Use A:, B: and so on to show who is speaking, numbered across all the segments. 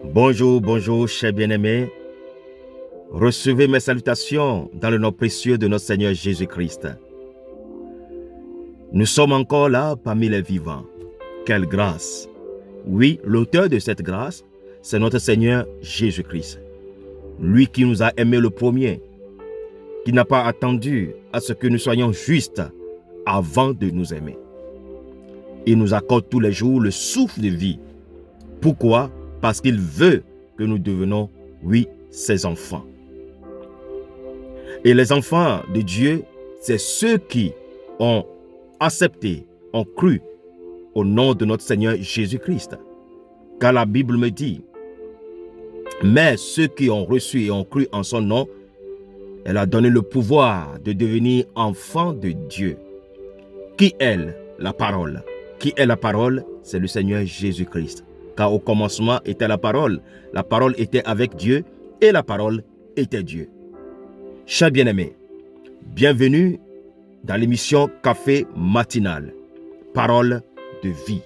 A: Bonjour, bonjour, chers bien-aimés. Recevez mes salutations dans le nom précieux de notre Seigneur Jésus-Christ. Nous sommes encore là parmi les vivants. Quelle grâce! Oui, l'auteur de cette grâce, c'est notre Seigneur Jésus-Christ. Lui qui nous a aimés le premier, qui n'a pas attendu à ce que nous soyons justes avant de nous aimer. Il nous accorde tous les jours le souffle de vie. Pourquoi? Parce qu'il veut que nous devenions, oui, ses enfants. Et les enfants de Dieu, c'est ceux qui ont accepté, ont cru au nom de notre Seigneur Jésus-Christ. Car la Bible me dit, mais ceux qui ont reçu et ont cru en son nom, elle a donné le pouvoir de devenir enfants de Dieu. Qui est la parole? Qui est la parole? C'est le Seigneur Jésus-Christ. Car au commencement était la parole était avec Dieu et la parole était Dieu. Chers bien-aimés, bienvenue dans l'émission Café Matinal, parole de vie.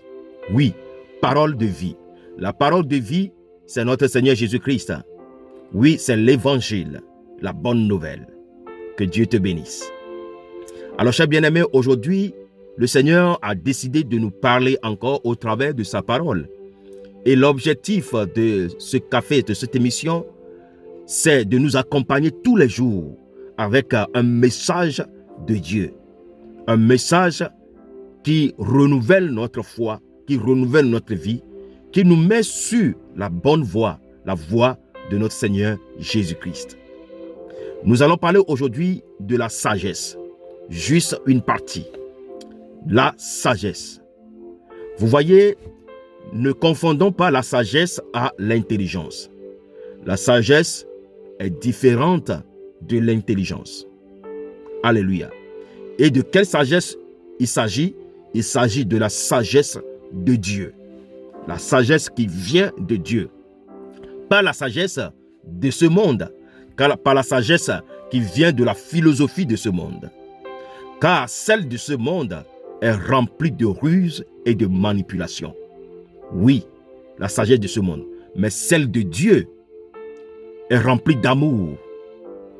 A: Oui, parole de vie. La parole de vie, c'est notre Seigneur Jésus-Christ. Oui, c'est l'évangile, la bonne nouvelle. Que Dieu te bénisse. Alors, chers bien-aimés, aujourd'hui, le Seigneur a décidé de nous parler encore au travers de sa parole. Et l'objectif de ce café, de cette émission, c'est de nous accompagner tous les jours avec un message de Dieu. Un message qui renouvelle notre foi, qui renouvelle notre vie, qui nous met sur la bonne voie, la voie de notre Seigneur Jésus-Christ. Nous allons parler aujourd'hui de la sagesse. Juste une partie. La sagesse. Vous voyez, ne confondons pas la sagesse à l'intelligence. La sagesse est différente de l'intelligence. Alléluia. Et de quelle sagesse il s'agit? Il s'agit de la sagesse de Dieu. La sagesse qui vient de Dieu. Pas la sagesse de ce monde, pas la sagesse qui vient de la philosophie de ce monde. Car celle de ce monde est remplie de ruses et de manipulations. Oui, la sagesse de ce monde. Mais celle de Dieu est remplie d'amour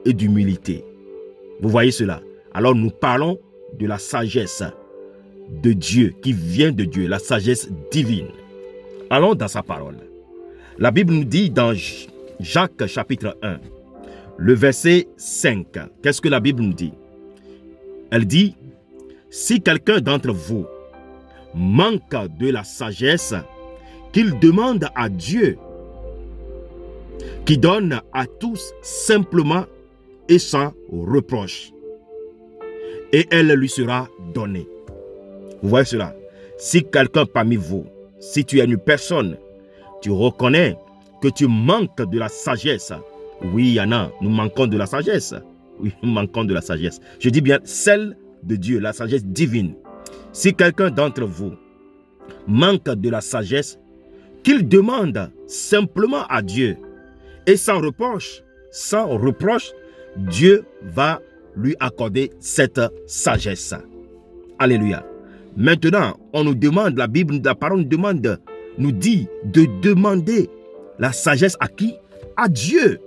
A: et d'humilité. Vous voyez cela? Alors nous parlons de la sagesse de Dieu, qui vient de Dieu, la sagesse divine. Allons dans sa parole. La Bible nous dit dans Jacques chapitre 1, le verset 5. Qu'est-ce que la Bible nous dit? Elle dit, si quelqu'un d'entre vous manque de la sagesse, qu'il demande à Dieu, qui donne à tous simplement et sans reproche, et elle lui sera donnée. Vous voyez cela? Si quelqu'un parmi vous, si tu es une personne, tu reconnais que tu manques de la sagesse. Oui, il y en a, nous manquons de la sagesse. Oui, nous manquons de la sagesse. Je dis bien celle de Dieu, la sagesse divine. Si quelqu'un d'entre vous manque de la sagesse, qu'il demande simplement à Dieu et sans reproche, Dieu va lui accorder cette sagesse. Alléluia. Maintenant, on nous demande, la Bible, la parole nous demande, nous dit de demander la sagesse à qui? À Dieu.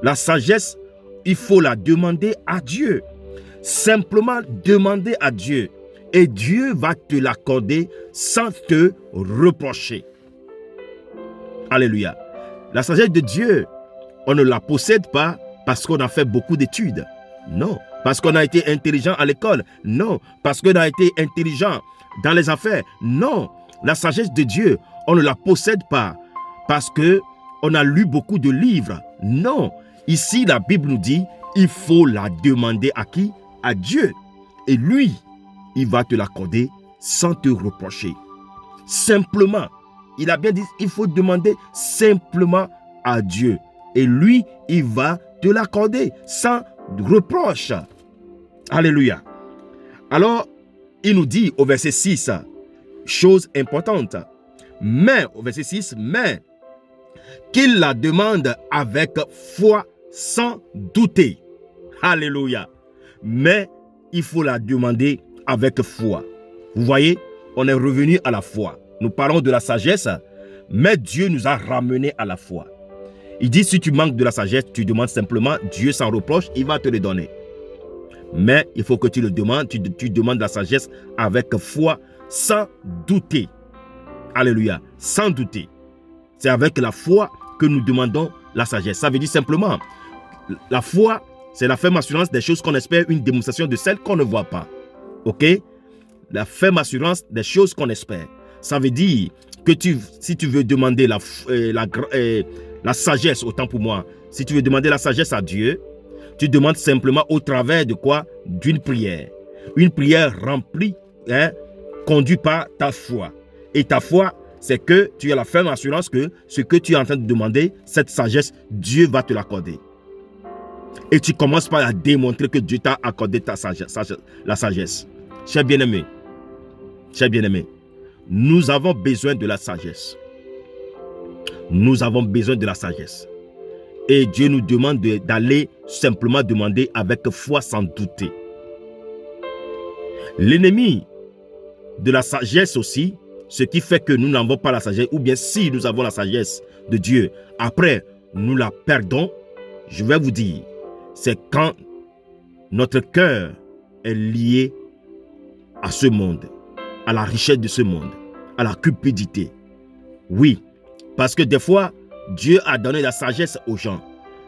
A: La sagesse, il faut la demander à Dieu. Simplement demander à Dieu. Et Dieu va te l'accorder sans te reprocher. Alléluia. La sagesse de Dieu, on ne la possède pas parce qu'on a fait beaucoup d'études. Non. Parce qu'on a été intelligent à l'école. Non. Parce qu'on a été intelligent dans les affaires. Non. La sagesse de Dieu, on ne la possède pas parce qu'on a lu beaucoup de livres. Non. Ici, la Bible nous dit, il faut la demander à qui? À Dieu. Et lui, il va te l'accorder sans te reprocher. Simplement. Il a bien dit, il faut demander simplement à Dieu. Et lui, il va te l'accorder sans reproche. Alléluia. Alors, il nous dit au verset 6, chose importante. Mais, au verset 6, mais, qu'il la demande avec foi sans douter. Alléluia. Mais, il faut la demander avec foi. Vous voyez, on est revenu à la foi. Nous parlons de la sagesse, Mais Dieu nous a ramenés à la foi. Il dit, si tu manques de la sagesse, tu demandes simplement, Dieu sans reproche, il va te le donner. Mais il faut que tu le demandes, tu demandes la sagesse avec foi, sans douter. Alléluia, sans douter. C'est avec la foi que nous demandons la sagesse. Ça veut dire simplement, la foi, c'est la ferme assurance des choses qu'on espère, une démonstration de celles qu'on ne voit pas. Ok? La ferme assurance des choses qu'on espère. Ça veut dire que si tu veux demander la sagesse, autant pour moi, si tu veux demander la sagesse à Dieu, tu demandes simplement au travers de quoi? D'une prière. Une prière remplie, conduite par ta foi. Et ta foi, c'est que tu as la ferme assurance que ce que tu es en train de demander, cette sagesse, Dieu va te l'accorder. Et tu commences par à démontrer que Dieu t'a accordé la sagesse. Cher bien-aimé, nous avons besoin de la sagesse. Nous avons besoin de la sagesse. Et Dieu nous demande d'aller simplement demander avec foi sans douter. L'ennemi de la sagesse aussi, ce qui fait que nous n'avons pas la sagesse, ou bien si nous avons la sagesse de Dieu, après nous la perdons, je vais vous dire, c'est quand notre cœur est lié à ce monde, à la richesse de ce monde, à la cupidité. Oui, parce que des fois, Dieu a donné la sagesse aux gens,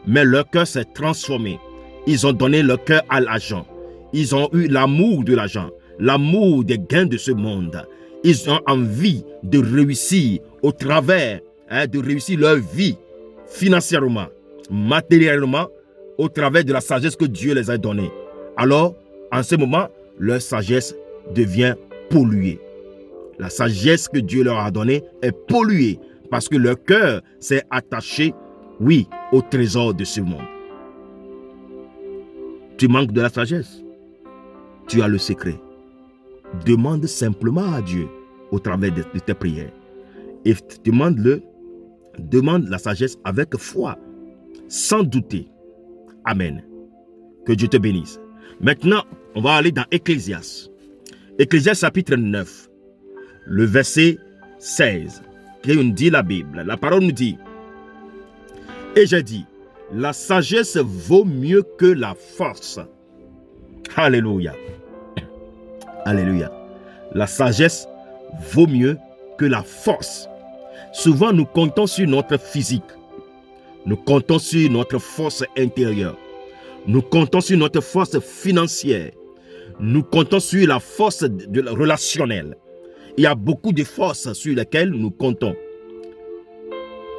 A: mais leur cœur s'est transformé. Ils ont donné leur cœur à l'argent. Ils ont eu l'amour de l'argent, l'amour des gains de ce monde. Ils ont envie de réussir au travers, de réussir leur vie financièrement, matériellement, au travers de la sagesse que Dieu les a donnée. Alors, en ce moment, leur sagesse devient polluée. La sagesse que Dieu leur a donnée est polluée parce que leur cœur s'est attaché, oui, au trésor de ce monde. Tu manques de la sagesse. Tu as le secret. Demande simplement à Dieu au travers de tes prières. Et demande la sagesse avec foi, sans douter. Amen. Que Dieu te bénisse. Maintenant, on va aller dans Ecclésiaste. Ecclésiaste chapitre 9, le verset 16, qui nous dit la Bible. La parole nous dit, et j'ai dit, la sagesse vaut mieux que la force. Alléluia. Alléluia. La sagesse vaut mieux que la force. Souvent, nous comptons sur notre physique. Nous comptons sur notre force intérieure. Nous comptons sur notre force financière. Nous comptons sur la force relationnelle. Il y a beaucoup de forces sur lesquelles nous comptons.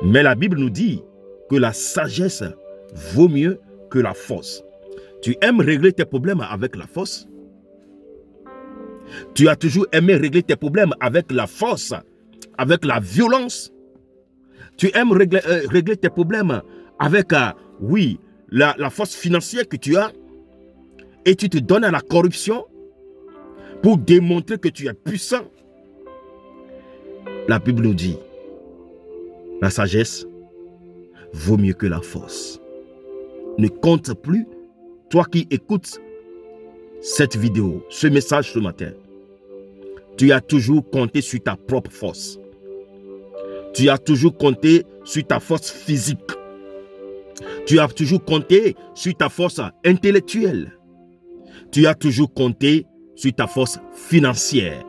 A: Mais la Bible nous dit que la sagesse vaut mieux que la force. Tu aimes régler tes problèmes avec la force? Tu as toujours aimé régler tes problèmes avec la force, avec la violence? Tu aimes régler tes problèmes avec, oui, la force financière que tu as, et tu te donnes à la corruption pour démontrer que tu es puissant? La Bible nous dit, la sagesse vaut mieux que la force. Ne compte plus, toi qui écoutes cette vidéo, ce message ce matin. Tu as toujours compté sur ta propre force. Tu as toujours compté sur ta force physique. Tu as toujours compté sur ta force intellectuelle. Tu as toujours compté sur ta force financière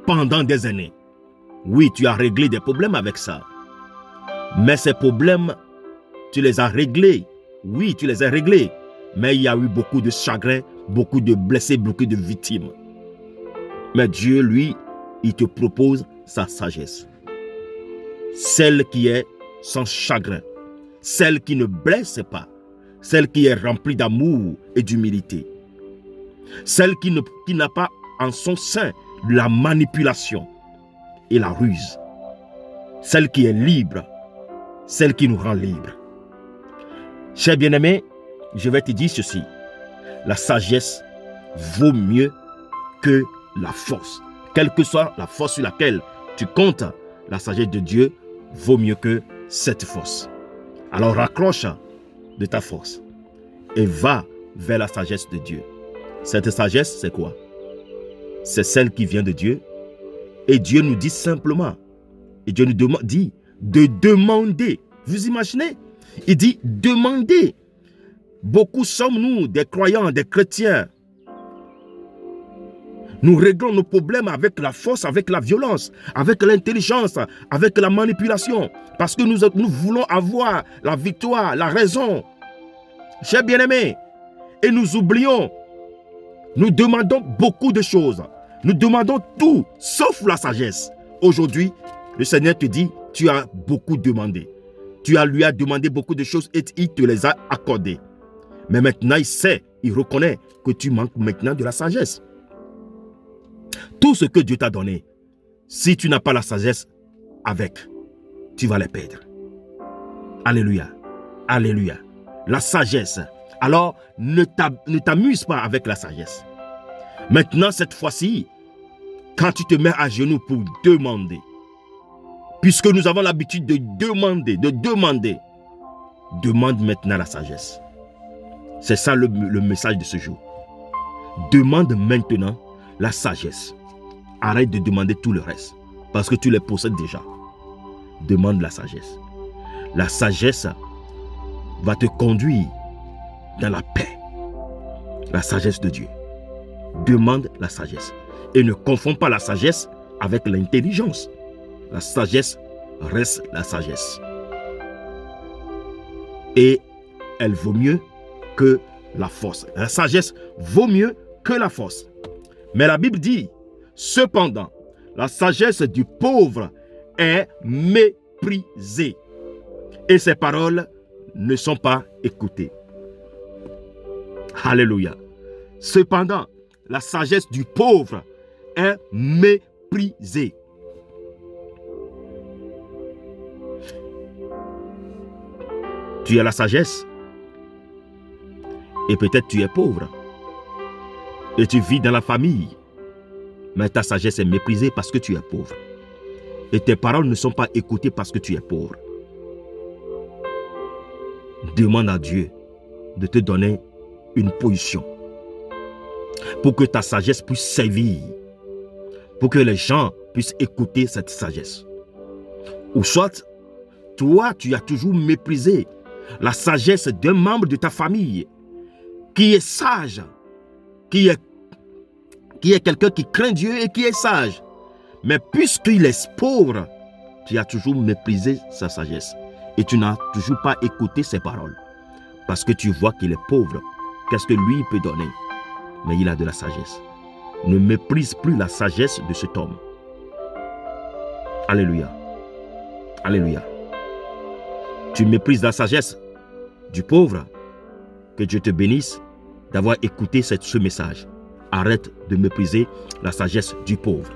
A: pendant des années. Oui, tu as réglé des problèmes avec ça. Mais ces problèmes, tu les as réglés. Oui, tu les as réglés. Mais il y a eu beaucoup de chagrin, beaucoup de blessés, beaucoup de victimes. Mais Dieu, lui, il te propose sa sagesse. Celle qui est sans chagrin. Celle qui ne blesse pas. Celle qui est remplie d'amour et d'humilité. Celle qui n'a pas en son sein la manipulation et la ruse. Celle qui est libre. Celle qui nous rend libres. Cher bien-aimé, je vais te dire ceci. La sagesse vaut mieux que la force. Quelle que soit la force sur laquelle tu comptes, la sagesse de Dieu vaut mieux que cette force. Alors raccroche de ta force et va vers la sagesse de Dieu. Cette sagesse, c'est quoi? C'est celle qui vient de Dieu. Et Dieu nous dit simplement Et Dieu nous dit de demander. Vous imaginez? Il dit demander. Beaucoup sommes-nous des croyants, des chrétiens. Nous réglons nos problèmes avec la force, avec la violence, avec l'intelligence, avec la manipulation. Parce que nous voulons avoir la victoire, la raison. Chers bien-aimés, et nous oublions, nous demandons beaucoup de choses. Nous demandons tout, sauf la sagesse. Aujourd'hui, le Seigneur te dit, tu as beaucoup demandé. Tu lui as demandé beaucoup de choses et il te les a accordées. Mais maintenant, il sait, il reconnaît que tu manques maintenant de la sagesse. Tout ce que Dieu t'a donné, si tu n'as pas la sagesse avec, tu vas les perdre. Alléluia. Alléluia. La sagesse. Alors, ne t'amuse pas avec la sagesse. Maintenant, cette fois-ci, quand tu te mets à genoux pour demander, puisque nous avons l'habitude de demander, demande maintenant la sagesse. C'est ça le message de ce jour. Demande maintenant la sagesse. Arrête de demander tout le reste, parce que tu les possèdes déjà. Demande la sagesse. La sagesse va te conduire dans la paix. La sagesse de Dieu. Demande la sagesse. Et ne confonds pas la sagesse avec l'intelligence. La sagesse reste la sagesse. Et elle vaut mieux que la force. La sagesse vaut mieux que la force. Mais la Bible dit, cependant, la sagesse du pauvre est méprisée. Et ses paroles ne sont pas écoutées. Alléluia. Cependant, la sagesse du pauvre est méprisée. Tu as la sagesse et peut-être tu es pauvre et tu vis dans la famille, mais ta sagesse est méprisée parce que tu es pauvre et tes paroles ne sont pas écoutées parce que tu es pauvre. Demande à Dieu de te donner une position pour que ta sagesse puisse servir, pour que les gens puissent écouter cette sagesse. Ou soit, toi, tu as toujours méprisé la sagesse d'un membre de ta famille qui est sage, qui est quelqu'un qui craint Dieu et qui est sage. Mais puisqu'il est pauvre, tu as toujours méprisé sa sagesse et tu n'as toujours pas écouté ses paroles. Parce que tu vois qu'il est pauvre. Qu'est-ce que lui peut donner? Mais il a de la sagesse. Ne méprise plus la sagesse de cet homme. Alléluia. Alléluia. Tu méprises la sagesse du pauvre. Que Dieu te bénisse d'avoir écouté ce message. Arrête de mépriser la sagesse du pauvre.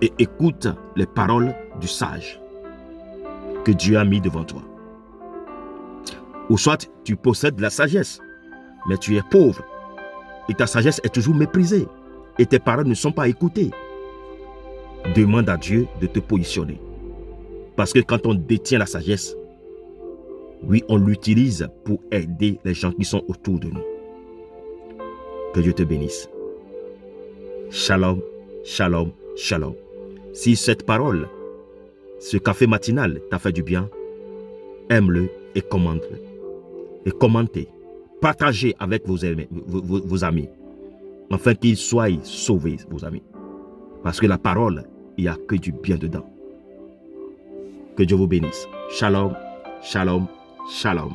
A: Et écoute les paroles du sage que Dieu a mis devant toi. Ou soit tu possèdes la sagesse, mais tu es pauvre et ta sagesse est toujours méprisée et tes paroles ne sont pas écoutées. Demande à Dieu de te positionner. Parce que quand on détient la sagesse, oui, on l'utilise pour aider les gens qui sont autour de nous. Que Dieu te bénisse. Shalom, shalom, shalom. Si cette parole, ce café matinal t'a fait du bien, aime-le et commande-le. Et commentez, partagez avec vos amis, afin qu'ils soient sauvés, vos amis. Parce que la parole, il n'y a que du bien dedans. Que Dieu vous bénisse. Shalom, shalom, shalom.